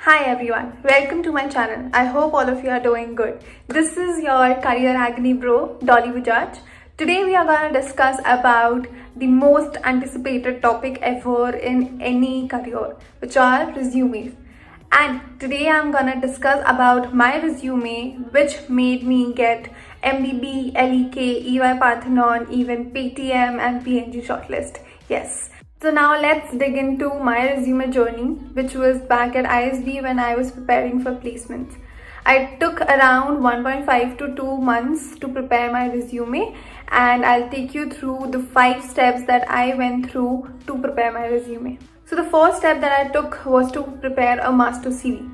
Hi everyone, welcome to my channel. I hope all of you are doing good. This is your career agony bro, Dolly Bajaj. Today we are going to discuss about the most anticipated topic ever in any career, which are resumes. And today I'm going to discuss about my resume, which made me get MBB, LEK, EY Parthenon, even Paytm and P&G shortlist. Yes. So now let's dig into my resume journey, which was back at ISB when I was preparing for placements. I took around 1.5 to 2 months to prepare my resume, and I'll take you through the 5 steps that I went through to prepare my resume. So the first step that I took was to prepare a master CV.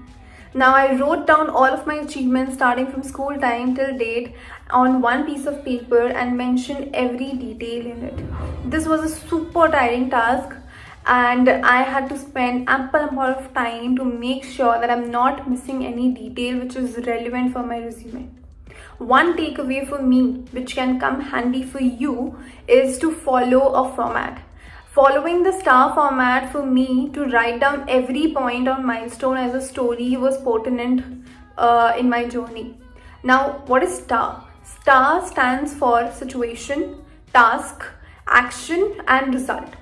Now I wrote down all of my achievements starting from school time till date on one piece of paper and mentioned every detail in it. This was a super tiring task and I had to spend ample amount of time to make sure that I'm not missing any detail which is relevant for my resume. One takeaway for me, which can come handy for you, is to follow a format. Following the star format for me to write down every point or milestone as a story was pertinent in my journey. Now, what is STAR? STAR stands for situation, task, action and result.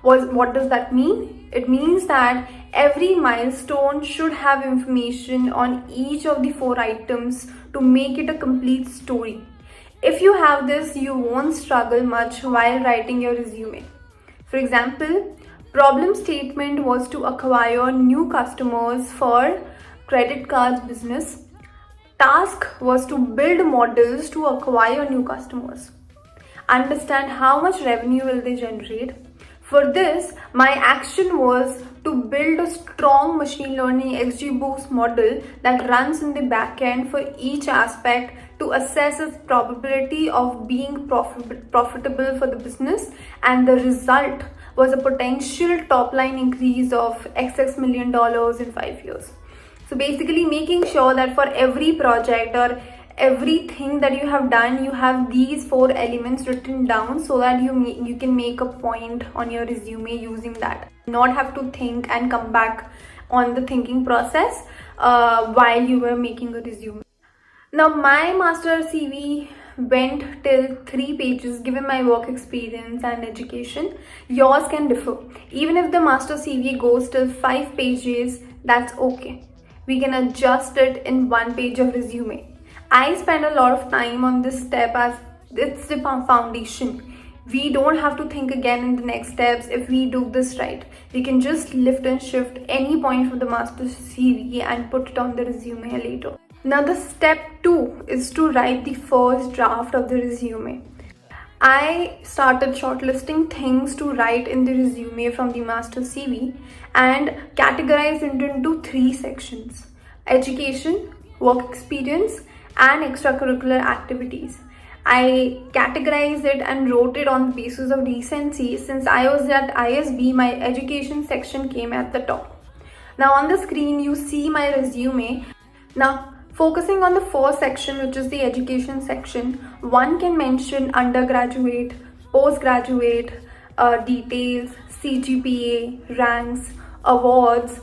What does that mean? It means that every milestone should have information on each of the 4 items to make it a complete story. If you have this, you won't struggle much while writing your resume. For example, problem statement was to acquire new customers for credit cards business. Task was to build models to acquire new customers. Understand how much revenue will they generate. For this, my action was to build a strong machine learning XGBoost model that runs in the backend for each aspect to assess its probability of being profitable for the business, and the result was a potential top line increase of XX million in 5 years. So basically making sure that for every project or everything that you have done, you have these 4 elements written down so that you can make a point on your resume using that. Not have to think and come back on the thinking process while you were making a resume. Now my master CV went till 3 pages given my work experience and education. Yours can differ. Even if the master CV goes till 5 pages, that's okay. We can adjust it in 1 page of resume. I spend a lot of time on this step as it's the foundation. We don't have to think again in the next steps if we do this right. We can just lift and shift any point from the master CV and put it on the resume later. Now the step 2 is to write the first draft of the resume. I started shortlisting things to write in the resume from the master CV and categorized it into 3 sections: education, work experience and extracurricular activities. I categorized it and wrote it on the basis of recency. Since I was at ISB, my education section came at the top. Now on the screen you see my resume. Now focusing on the first section, which is the education section, one can mention undergraduate, postgraduate, details, CGPA, ranks, awards,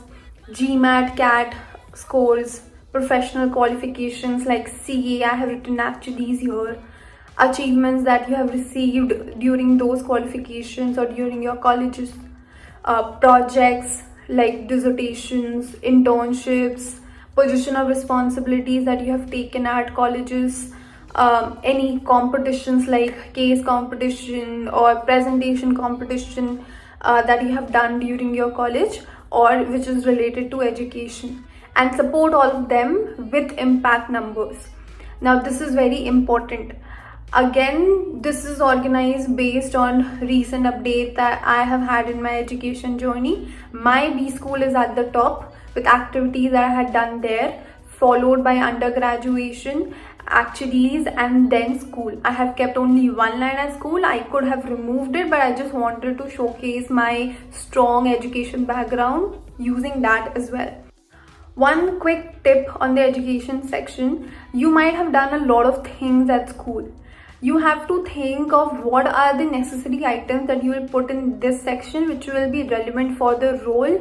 GMAT, CAT scores, professional qualifications like CA, I have written actually here, achievements that you have received during those qualifications or during your colleges, projects like dissertations, internships, position of responsibilities that you have taken at colleges, any competitions like case competition or presentation competition that you have done during your college or which is related to education, and support all of them with impact numbers. Now this is very important. Again, this is organized based on recent update that I have had in my education journey. My B school is at the top with activities that I had done there, followed by undergraduation, actuaries and then school. I have kept only 1 line at school. I could have removed it, but I just wanted to showcase my strong education background using that as well. One quick tip on the education section: you might have done a lot of things at school. You have to think of what are the necessary items that you will put in this section which will be relevant for the role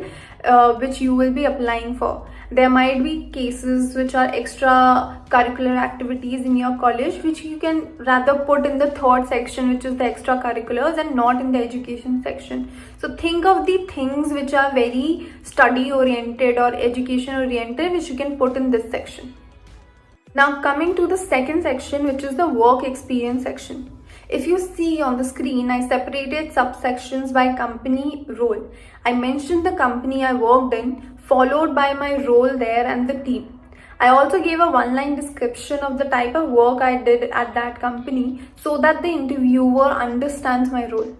which you will be applying for. There might be cases which are extracurricular activities in your college which you can rather put in the third section, which is the extracurriculars, and not in the education section. So think of the things which are very study oriented or education oriented which you can put in this section. Now coming to the second section, which is the work experience section. If you see on the screen, I separated subsections by company role. I mentioned the company I worked in, followed by my role there and the team. I also gave a one-line description of the type of work I did at that company so that the interviewer understands my role.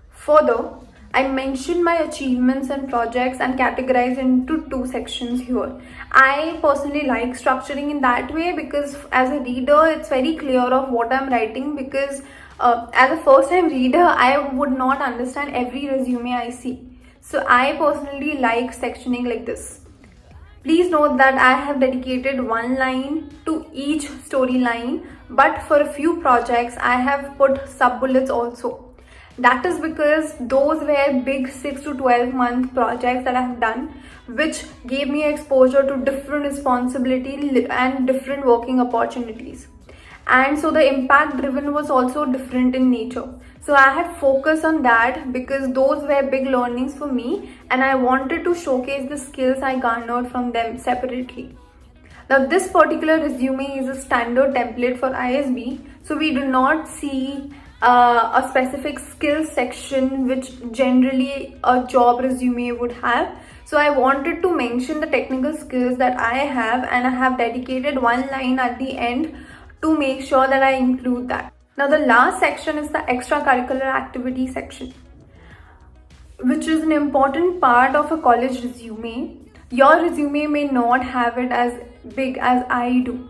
Further, I mentioned my achievements and projects and categorized into two sections here. I personally like structuring in that way because as a reader, it's very clear of what I'm writing, because as a first time reader, I would not understand every resume I see. So I personally like sectioning like this. Please note that I have dedicated one line to each storyline, but for a few projects, I have put sub-bullets also. That is because those were big 6 to 12 month projects that I have done, which gave me exposure to different responsibilities and different working opportunities. And so the impact driven was also different in nature. So I had focused on that because those were big learnings for me, and I wanted to showcase the skills I garnered from them separately. Now this particular resume is a standard template for ISB, so we do not see a specific skills section which generally a job resume would have. So I wanted to mention the technical skills that I have, and I have dedicated one line at the end to make sure that I include that. Now the last section is the extracurricular activity section, which is an important part of a college resume. Your resume may not have it as big as I do.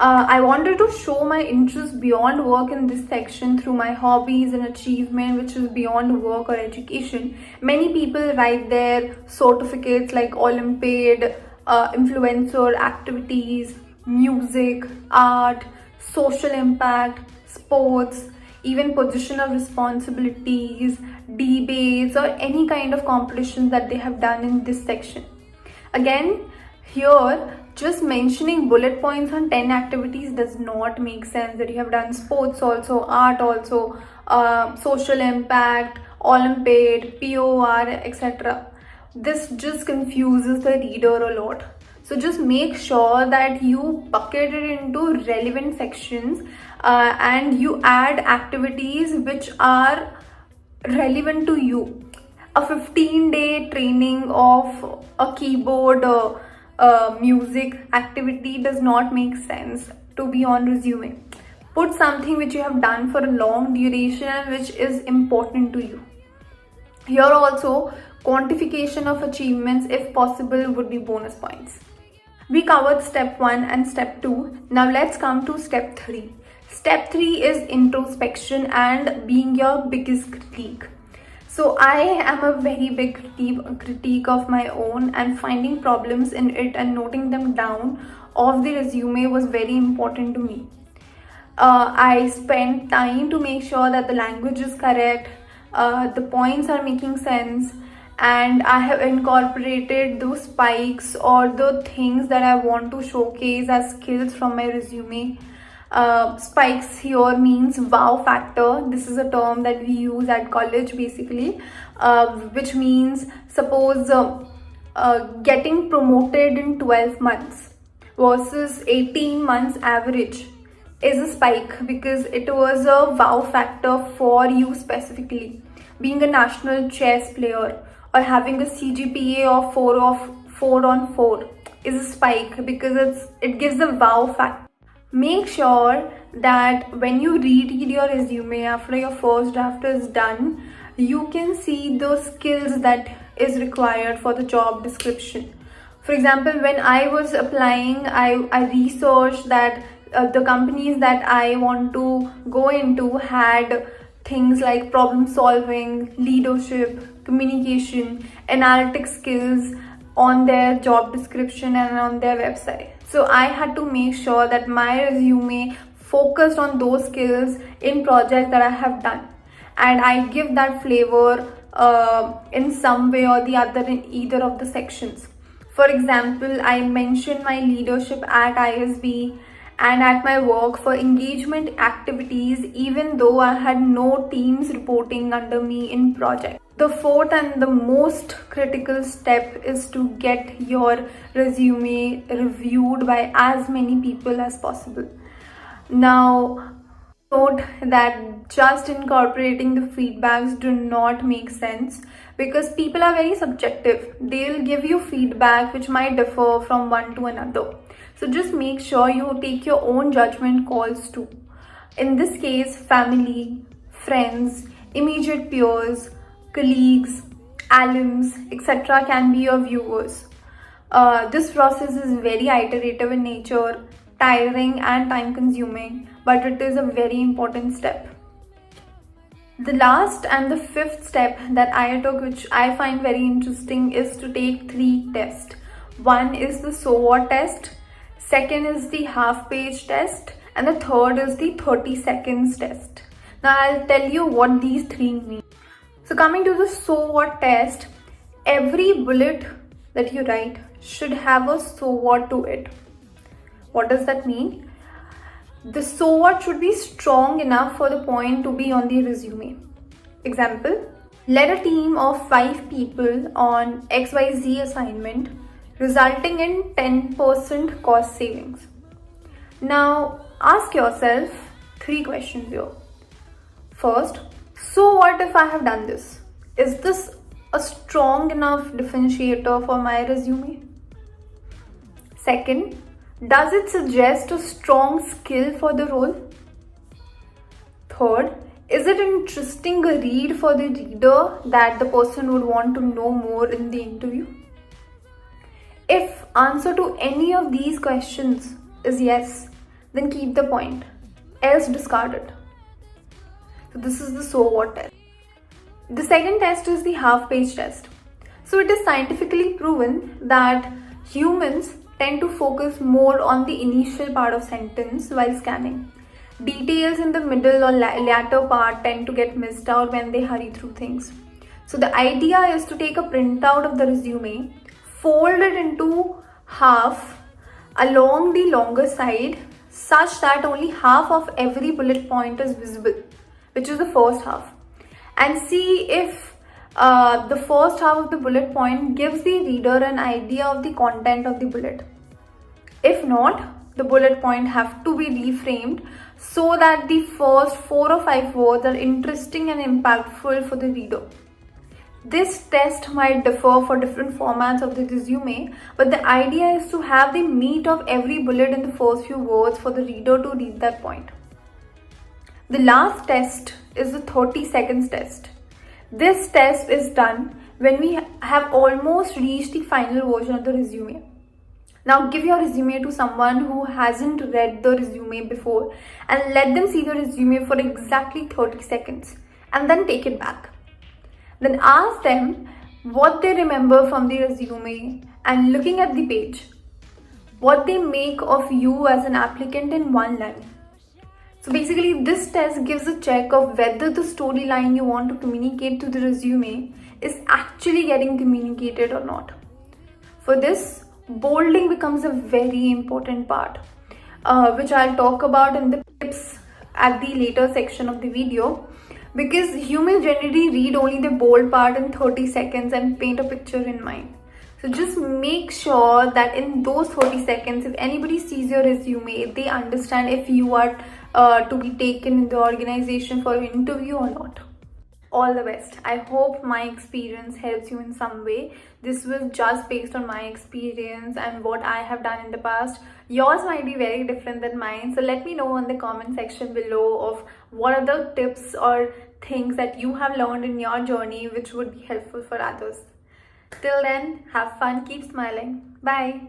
I wanted to show my interest beyond work in this section through my hobbies and achievement, which is beyond work or education. Many people write their certificates like Olympiad, influencer activities, music, art, social impact, sports, even position of responsibilities, debates, or any kind of competitions that they have done in this section. Again, here, just mentioning bullet points on 10 activities does not make sense, that you have done sports also, art also, social impact, Olympiad, POR, etc. This just confuses the reader a lot. So just make sure that you bucket it into relevant sections and you add activities which are relevant to you. A 15-day training of a keyboard music activity does not make sense to be on resume. Put something which you have done for a long duration and which is important to you. Here also, quantification of achievements if possible would be bonus points. We covered step 1 and step 2. Now let's come to step 3. Step 3 is introspection and being your biggest critique. So I am a very big critique of my own, and finding problems in it and noting them down of the resume was very important to me. I spent time to make sure that the language is correct, the points are making sense, and I have incorporated those spikes or the things that I want to showcase as skills from my resume. Spikes here means wow factor. This is a term that we use at college basically, which means suppose getting promoted in 12 months versus 18 months average is a spike because it was a wow factor for you specifically. Being a national chess player or having a CGPA of 4 on 4 is a spike because it gives a wow factor. Make sure that when you reread your resume after your first draft is done, you can see those skills that is required for the job description. For example, when I was applying, I researched that the companies that I want to go into had things like problem solving, leadership, communication, analytic skills on their job description and on their website. So I had to make sure that my resume focused on those skills in projects that I have done, and I give that flavor in some way or the other in either of the sections. For example, I mentioned my leadership at ISB and at my work for engagement activities, even though I had no teams reporting under me in project. The fourth and the most critical step is to get your resume reviewed by as many people as possible. Now, note that just incorporating the feedbacks do not make sense, because people are very subjective. They'll give you feedback which might differ from one to another. So just make sure you take your own judgment calls too. In this case, family, friends, immediate peers, colleagues, alums, etc. can be your viewers. This process is very iterative in nature, tiring and time consuming, but it is a very important step. The last and the fifth step that I took, which I find very interesting, is to take 3 tests. One is the so what test, second is the half page test, and the third is the 30 seconds test. Now I'll tell you what these 3 mean. So coming to the so what test, every bullet that you write should have a so what to it. What does that mean? The so what should be strong enough for the point to be on the resume. Example, led a team of 5 people on XYZ assignment, resulting in 10% cost savings. Now ask yourself 3 questions here. First, so what if I have done this? Is this a strong enough differentiator for my resume? Second, does it suggest a strong skill for the role? Third, is it an interesting read for the reader that the person would want to know more in the interview? If answer to any of these questions is yes, then keep the point, else discard it. So this is the so what test. The second test is the half page test. So it is scientifically proven that humans tend to focus more on the initial part of sentence while scanning. Details in the middle or latter part tend to get missed out when they hurry through things. So the idea is to take a printout of the resume, fold it into half along the longer side such that only half of every bullet point is visible, which is the first half, and see if the first half of the bullet point gives the reader an idea of the content of the bullet. If not, the bullet point have to be reframed so that the first 4 or 5 words are interesting and impactful for the reader. This test might differ for different formats of the resume, but the idea is to have the meat of every bullet in the first few words for the reader to read that point. The last test is the 30 seconds test. This test is done when we have almost reached the final version of the resume. Now give your resume to someone who hasn't read the resume before and let them see the resume for exactly 30 seconds and then take it back. Then ask them what they remember from the resume, and looking at the page, what they make of you as an applicant in 1 line. So basically this test gives a check of whether the storyline you want to communicate to the resume is actually getting communicated or not. For this, bolding becomes a very important part, which I'll talk about in the tips at the later section of the video, because humans generally read only the bold part in 30 seconds and paint a picture in mind. So just make sure that in those 30 seconds, if anybody sees your resume, they understand if you are to be taken in the organization for an interview or not. All the best. I hope my experience helps you in some way. This was just based on my experience and what I have done in the past. Yours might be very different than mine. So let me know in the comment section below of what are the tips or things that you have learned in your journey which would be helpful for others. Till then, have fun, keep smiling. Bye.